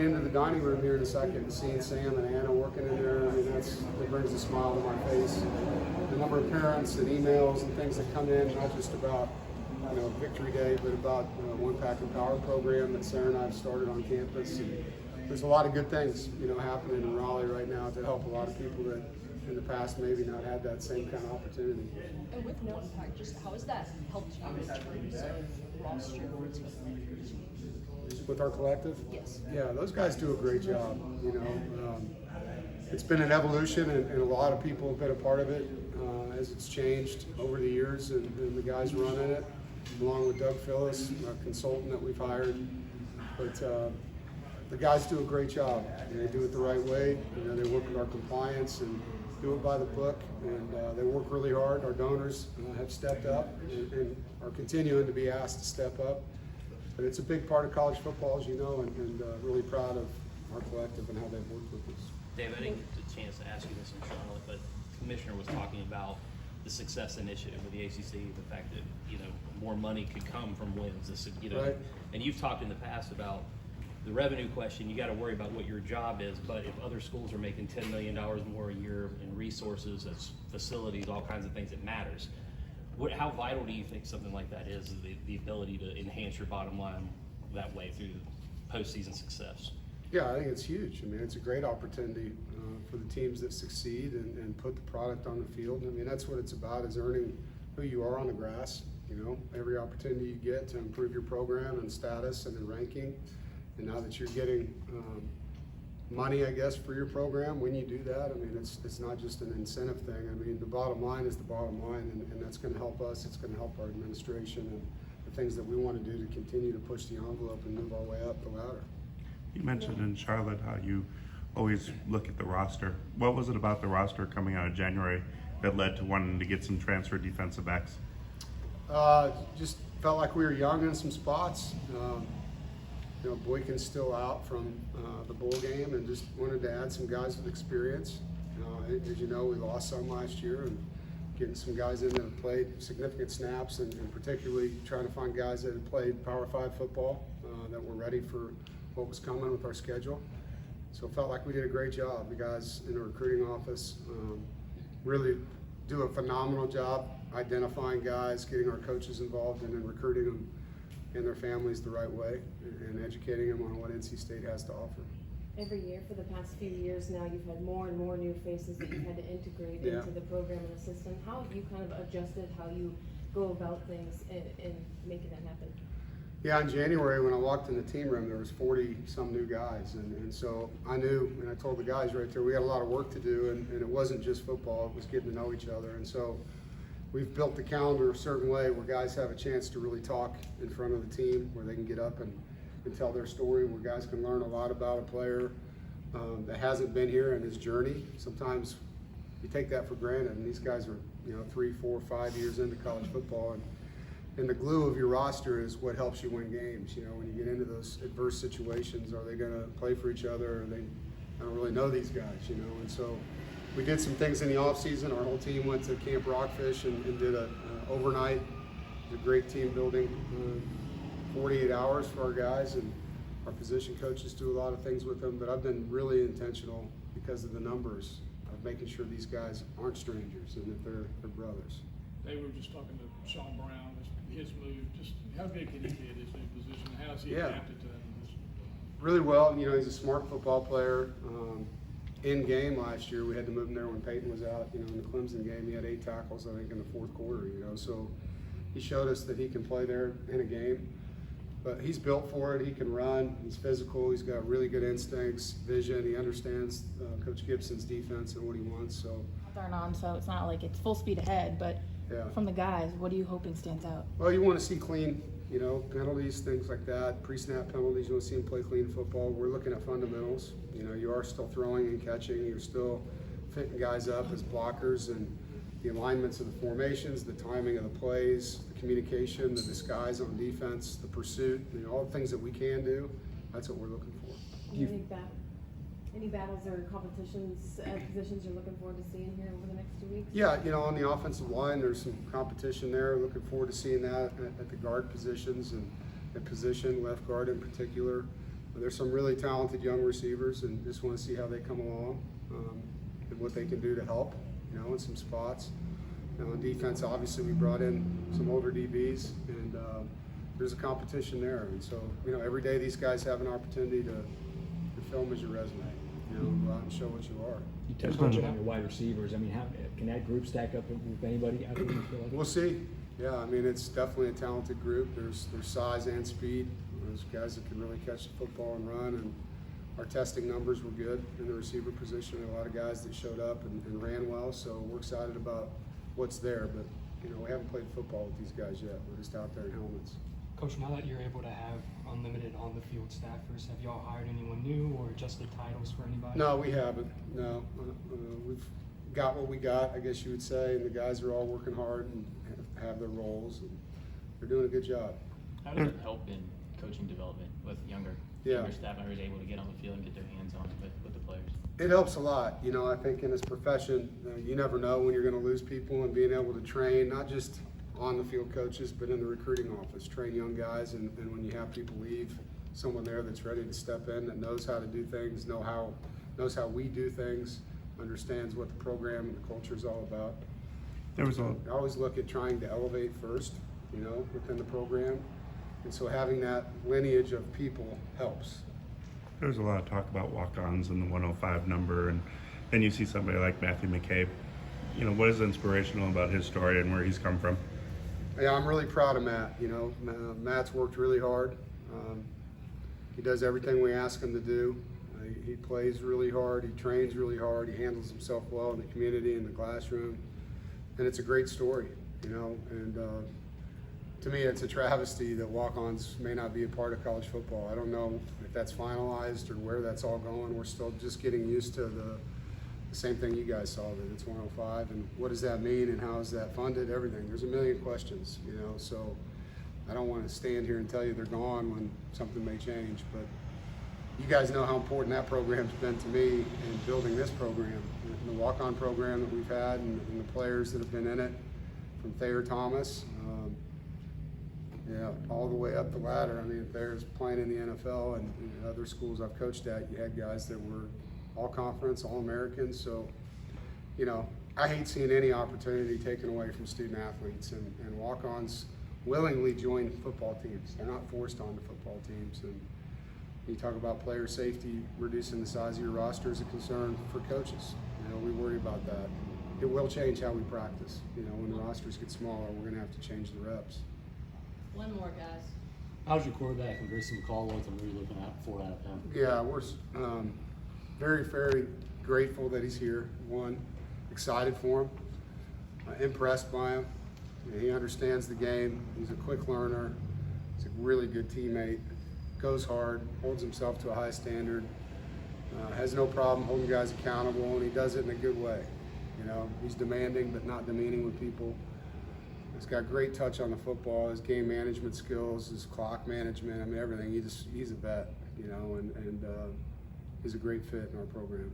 Into the dining room here in a second and seeing Sam and Anna working in there, I mean, that brings a smile to my face. The number of parents and emails and things that come in, not just about Victory Day, but about One Pack and Power program that Sarah and I have started on campus. And there's a lot of good things happening in Raleigh right now to help a lot of people that in the past maybe not had that same kind of opportunity. And with no impact, just how has that helped you in terms of roster with our collective? Yes. Yeah, those guys do a great job. It's been an evolution, and a lot of people have been a part of it as it's changed over the years, and the guys running it, along with Doug Phillis, a consultant that we've hired. But the guys do a great job. They do it the right way. They work with our compliance and do it by the book, and they work really hard. Our donors have stepped up and are continuing to be asked to step up. But it's a big part of college football, as you know, and really proud of our collective and how they've worked with us. Dave, I didn't get the chance to ask you this in Charlotte, but the commissioner was talking about the success initiative with the ACC, the fact that more money could come from wins. Right. And you've talked in the past about the revenue question. You got to worry about what your job is, but if other schools are making $10 million more a year in resources, as facilities, all kinds of things, it matters. How vital do you think something like that is, the ability to enhance your bottom line that way through postseason success? Yeah, I think it's huge. I mean, it's a great opportunity for the teams that succeed and put the product on the field. I mean, that's what it's about, is earning who you are on the grass. Every opportunity you get to improve your program and status and the ranking. And now that you're getting money, I guess, for your program, when you do that, I mean, it's not just an incentive thing. I mean, the bottom line is the bottom line, and that's going to help us. It's going to help our administration and the things that we want to do to continue to push the envelope and move our way up the ladder. You mentioned in Charlotte how you always look at the roster. What was it about the roster coming out of January that led to wanting to get some transfer defensive backs? Just felt like we were young in some spots. Boykin's still out from the bowl game, and just wanted to add some guys with experience. As you know, we lost some last year, and getting some guys in that have played significant snaps, and particularly trying to find guys that have played Power 5 football that were ready for what was coming with our schedule. So it felt like we did a great job. The guys in the recruiting office really do a phenomenal job identifying guys, getting our coaches involved, and then recruiting them and their families the right way, and educating them on what NC State has to offer. Every year for the past few years now, you've had more and more new faces that you've had to integrate into the program and the system. How have you kind of adjusted how you go about things and making that happen? Yeah, in January when I walked in the team room, there was 40-some new guys, and so I knew, and I told the guys right there, we had a lot of work to do, and it wasn't just football, it was getting to know each other. And so we've built the calendar a certain way where guys have a chance to really talk in front of the team, where they can get up and tell their story, where guys can learn a lot about a player that hasn't been here in his journey. Sometimes you take that for granted, and these guys are 3, 4, 5 years into college football, and the glue of your roster is what helps you win games. When you get into those adverse situations, are they going to play for each other? I don't really know these guys, and so we did some things in the off season. Our whole team went to Camp Rockfish and did a overnight. It was a great team building, 48 hours for our guys, and our position coaches do a lot of things with them. But I've been really intentional because of the numbers of making sure these guys aren't strangers and that they're brothers. They were just talking to Sean Brown, his move. Just how big can he be at his new position? How has he adapted to that position? Really well. He's a smart football player. In game last year, we had to move him there when Peyton was out. In the Clemson game, he had 8 tackles, I think, in the fourth quarter. So he showed us that he can play there in a game. But he's built for it. He can run. He's physical. He's got really good instincts, vision. He understands Coach Gibson's defense and what he wants. So They're on, so it's not like it's full speed ahead. But from the guys, what are you hoping stands out? Well, you want to see clean, penalties, things like that, pre-snap penalties. You want to see him play clean football. We're looking at fundamentals. You are still throwing and catching. You're still fitting guys up as blockers, and the alignments of the formations, the timing of the plays, the communication, the disguise on defense, the pursuit, all the things that we can do. That's what we're looking for. Any battles or competitions, positions you're looking forward to seeing here over the next 2 weeks? Yeah, on the offensive line, there's some competition there. Looking forward to seeing that at the guard positions and at position, left guard in particular. There's some really talented young receivers, and just want to see how they come along and what they can do to help, in some spots. On defense, obviously, we brought in some older DBs, and there's a competition there. And so, every day these guys have an opportunity to film as your resume. Go out and show what you are. You touched on your wide receivers. I mean, how can that group stack up with anybody? I think you feel like We'll see. Yeah, I mean, it's definitely a talented group. There's size and speed. There's guys that can really catch the football and run, and our testing numbers were good in the receiver position. There were a lot of guys that showed up and ran well, so we're excited about what's there. But, we haven't played football with these guys yet. We're just out there in helmets. Coach, now that you're able to have unlimited on-the-field staffers, have y'all hired anyone new or adjusted titles for anybody? No, we haven't. No, we've got what we got, I guess you would say, and the guys are all working hard and have their roles, and they're doing a good job. How does it help in coaching development with younger staff members able to get on the field and get their hands on with the players? It helps a lot. I think in this profession, you never know when you're going to lose people, and being able to train, not just on the field coaches, but in the recruiting office, train young guys, and when you have people leave, someone there that's ready to step in, that knows how to do things, knows how we do things, understands what the program and the culture is all about. I always look at trying to elevate first, within the program, and so having that lineage of people helps. There's a lot of talk about walk-ons and the 105 number, and then you see somebody like Matthew McCabe. What is inspirational about his story and where he's come from? Yeah, I'm really proud of Matt. Matt's worked really hard. He does everything we ask him to do. He plays really hard. He trains really hard. He handles himself well in the community, in the classroom, and it's a great story. And to me, it's a travesty that walk-ons may not be a part of college football. I don't know if that's finalized or where that's all going. We're still just getting used to the same thing you guys saw, that it's 105, and what does that mean, and how is that funded, everything. There's a million questions, so I don't want to stand here and tell you they're gone when something may change, but you guys know how important that program's been to me in building this program, the walk-on program that we've had, and the players that have been in it, from Thayer Thomas, all the way up the ladder. I mean, Thayer's playing in the NFL, and other schools I've coached at, you had guys that were all-conference, all-Americans. So, I hate seeing any opportunity taken away from student athletes, and walk-ons willingly join football teams. They're not forced onto football teams. And you talk about player safety, reducing the size of your roster is a concern for coaches. We worry about that. It will change how we practice. When the rosters get smaller, we're going to have to change the reps. One more, guys. how's your quarterback and Grissom Caldwell, and what are you looking for out of him? Yeah, we're very, very grateful that he's here. One, excited for him, impressed by him. He understands the game. He's a quick learner. He's a really good teammate. Goes hard, holds himself to a high standard. Has no problem holding guys accountable, and he does it in a good way. He's demanding but not demeaning with people. He's got great touch on the football, his game management skills, his clock management, everything. He's a vet, and he's a great fit in our program.